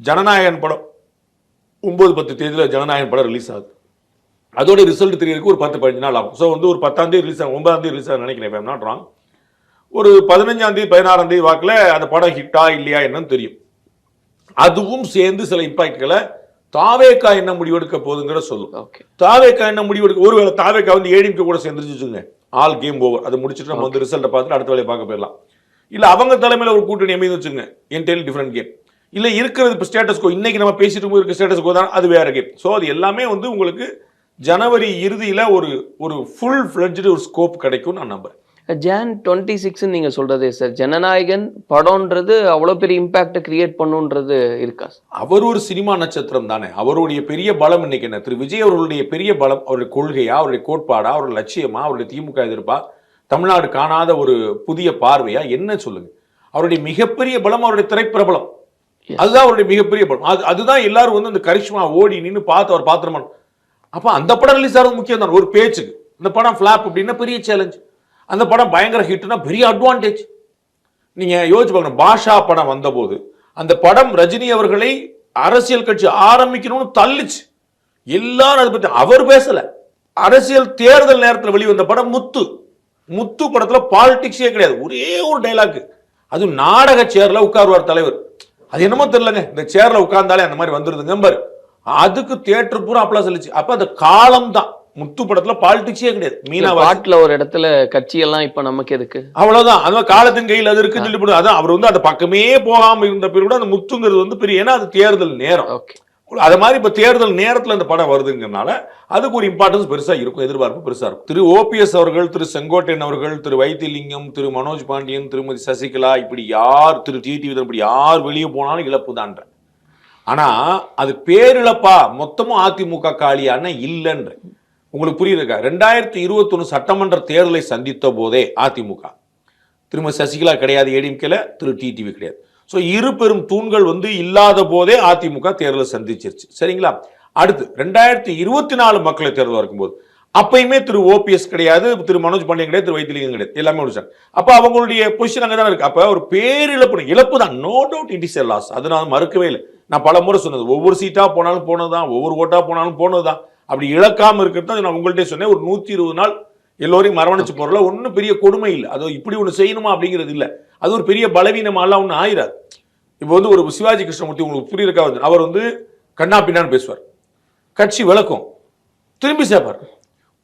ஜனநாயகன் படம் 9-10 தேதியில் ஜனநாயகன் படம் ரிலீஸ் ஆகுது. அதோட ரிசல்ட் தெரியறதுக்கு ஒரு 10-15 நாள் ஆகும். ஸோ வந்து ஒரு 10ஆம் தேதி ரிலீஸ் ஆகும், 9ஆம் தேதி ரிலீஸ் ஆகும் நினைக்கிறேன், ஐம் நாட் ராங். ஒரு 15ஆம் தேதி 16ஆம் தேதி வாக்கில் அந்த படம் ஹிட்டா இல்லையா என்னன்னு தெரியும். அதுவும் சேர்ந்து சில இம்பாக்ட்களை தாவேக்கா என்ன முடிவெடுக்க போகுதுங்கிற சொல்லும். தாவேக்கா என்ன முடிவெடுக்க, ஒருவேளை தாவேக்கா வந்து ஏடிஎம்கே கூட சேர்ந்துருச்சுங்க, ஆல் கேம் ஓவர், அதை முடிச்சுட்டு நம்ம வந்து ரிசல்ட்டை பார்த்துட்டு அடுத்த வேலையை பார்க்க போயிடலாம். இல்லை அவங்க தலைமையில் ஒரு கூட்டணி அமைந்து வச்சுங்க, என்டையர்லி டிஃப்ரெண்ட் கேம். இல்லை இருக்கிறது இப்போ ஸ்டேட்டஸ் கோ, இன்னைக்கு நம்ம பேசிட்டு போது இருக்க ஸ்டேட்டஸ் கோ தான், அது வேற கேம். ஸோ அது எல்லாமே வந்து உங்களுக்கு ஜனவரி இறுதியில் ஒரு ஃபுல் ஃப்ளட்ஜ்டு ஒரு ஸ்கோப் கிடைக்கும் நான் நம்புறேன். ஜான் 26 நீங்க சொல்றதே சார், ஜனநாயகன் படம்ன்றது அவ்வளவு பெரிய இம்பாக்ட் கிரியேட் பண்ணுன்றது இருக்கா? அவர் ஒரு சினிமா நட்சத்திரம் தானே. அவருடைய பெரிய பலம் இன்னைக்கு என்ன? திரு விஜய் அவர்களுடைய பெரிய பலம் அவருடைய கொள்கையா, அவருடைய கோட்பாடா, அவருடைய லட்சியமா, அவருடைய திமுக எதிர்ப்பா, தமிழ்நாடு காணாத ஒரு புதிய பார்வையா, என்ன சொல்லுங்க? அவருடைய மிகப்பெரிய பலம் அவருடைய திரைப்பிரபலம். அதுதான் அவருடைய மிகப்பெரிய பலம். அதுதான் எல்லாரும் வந்து அந்த கரிஷ்மா ஓடி நின்று பார்த்து அவர் பாத்திரமான. அப்ப அந்த படம் ரிலீஸ் ஆகிறது முக்கியம் தான். ஒரு பேச்சுக்கு இந்த படம் ஃபிளாப் அப்படின்னா பெரிய சேலஞ்ச், அந்த படம் பயங்கர ஹிட்னா பெரிய அட்வான்டேஜ். நீங்க யோசிச்சு பார்க்கணும், பாஷா படம் வந்தபோது அந்த படம் ரஜினி அவர்களை அரசியல் கட்சி ஆரம்பிக்கணும்னு தள்ளிச்சு. எல்லாரும் அதை பத்தி அவர் பேசல. அரசியல் தேர்தல் நேரத்தில் வெளிவந்த படம் முத்து படத்துல பாலிடிக்ஸே கிடையாது, ஒரே ஒரு டைலாக், அது நாடக சேர்ல உட்காருவார் தலைவர். அது என்னமோ தெரியலங்க, இந்த சேர்ல உட்கார்ந்தாலே அந்த மாதிரி வந்துருதுங்க பாரு. அதுக்கு தியேட்டர் பூரா அப்பலாம் சொல்லிச்சு. அப்ப அந்த காலம் தான். முத்து படத்துல பாலிடிக்ஸே கிடையாது. மீனா பாட்டுல ஒரு இடத்துல கட்சி எல்லாம் இப்ப நமக்கு எதுக்கு, அவ்வளவுதான். அந்த காலத்தின் கையில் அது இருக்குன்னு சொல்லி போடுது. அதான் அவர் வந்து அந்த பக்கமே போகாம இருந்த பேர் கூட அந்த முத்துங்கிறது வந்து பெரிய, ஏன்னா அது தேர்தல் நேரம். அது மாதிரி இப்ப தேர்தல் நேரத்தில் அந்த படம் வருதுங்கிறதுனால அதுக்கு ஒரு இம்பார்ட்டன்ஸ் பெருசா இருக்கும், எதிர்பார்ப்பு பெருசா இருக்கும். திரு ஓபிஎஸ் அவர்கள், திரு செங்கோட்டையன் அவர்கள், திரு வைத்திலிங்கம், திரு மனோஜ் பாண்டியன், திருமதி சசிகலா, இப்படி யார், திரு டிடிவி, இப்படி யார் வெளியே போனாலும் இழப்பு தான்ற. ஆனா அது பேரிழப்பா மொத்தமும் அதிமுக காலியான இல்லைன்ற உங்களுக்கு புரியுதுக்கா? 2021 சட்டமன்ற தேர்தலை சந்தித்த போதே அதிமுக திருமதி சசிகலா கிடையாது, ஏடிஎம்கேல திரு டிடிவி கிடையாது. ஸோ இரு பெரும் தூண்கள் வந்து இல்லாத போதே அதிமுக தேர்தலை சந்திச்சிருச்சு. சரிங்களா? அடுத்து 2024 மக்களை தேர்தல் இருக்கும்போது அப்பயுமே திரு ஓபிஎஸ் கிடையாது, திரு மனோஜ் பாண்டியன் கிடையாது, திரு வைத்திலிங்கம் கிடையாது, எல்லாமே முடிச்சாங்க. அப்ப அவங்களுடைய பொசிஷன் அங்கே தான் இருக்கு. அப்ப ஒரு பேரிழப்பு, இழப்பு தான், no doubt it is a loss. அது நான் மறுக்கவே இல்லை. நான் பல முறை சொன்னது, ஒவ்வொரு சீட்டா போனாலும் போனதுதான், ஒவ்வொரு ஓட்டா போனாலும் போனதுதான். அப்படி இழக்காம இருக்கிறது தான் நான் உங்கள்கிட்ட சொன்னேன். ஒரு 120 நாள் எல்லோரையும் மரவணைச்சு போறல ஒன்றும் பெரிய கொடுமை இல்லை. அது இப்படி ஒன்று செய்யணுமா அப்படிங்கிறது இல்லை. அது ஒரு பெரிய பலவீனமாலாம் ஒன்றும் ஆயிராது. இப்போ வந்து ஒரு சிவாஜி கிருஷ்ணமூர்த்தி உங்களுக்கு புரியிருக்கா, வந்து அவர் வந்து கண்ணா பின்னான்னு பேசுவார், கட்சி விளக்கும், திரும்பி சேர்ப்பார்.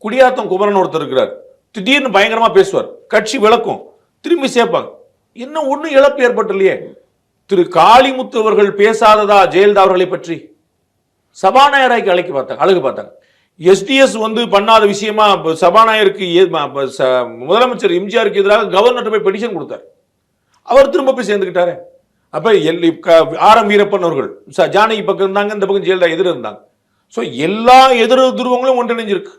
குடியாத்தம் குமரன் ஒருத்தர் இருக்கிறார், திடீர்னு பயங்கரமா பேசுவார், கட்சி விளக்கும், திரும்பி சேர்ப்பாங்க. இன்னும் ஒன்றும் இழப்பு ஏற்பட்டு இல்லையே. திரு காளிமுத்து அவர்கள் பேசாததா ஜெயலலிதா அவர்களை பற்றி? சபாநாயகராய்க்கு அழகு பார்த்தாங்க. எஸ்டிஎஸ் வந்து பண்ணாத விஷயமா சபாநாயகருக்கு முதலமைச்சர் எம்ஜிஆருக்கு எதிராக கவர்னர் போய் பெட்டிஷன் கொடுத்தார், அவர் திரும்ப போய் சேர்ந்துக்கிட்டாரு. அப்ப ஆர்.எம். வீரப்பன் அவர்கள் ஜானகி பக்கம் இருந்தாங்க, இந்த பக்கம் ஜெயலலிதா எதிர இருந்தாங்க. ஸோ எல்லா எதிர் துருவங்களும் ஒன்றிணைஞ்சிருக்கு.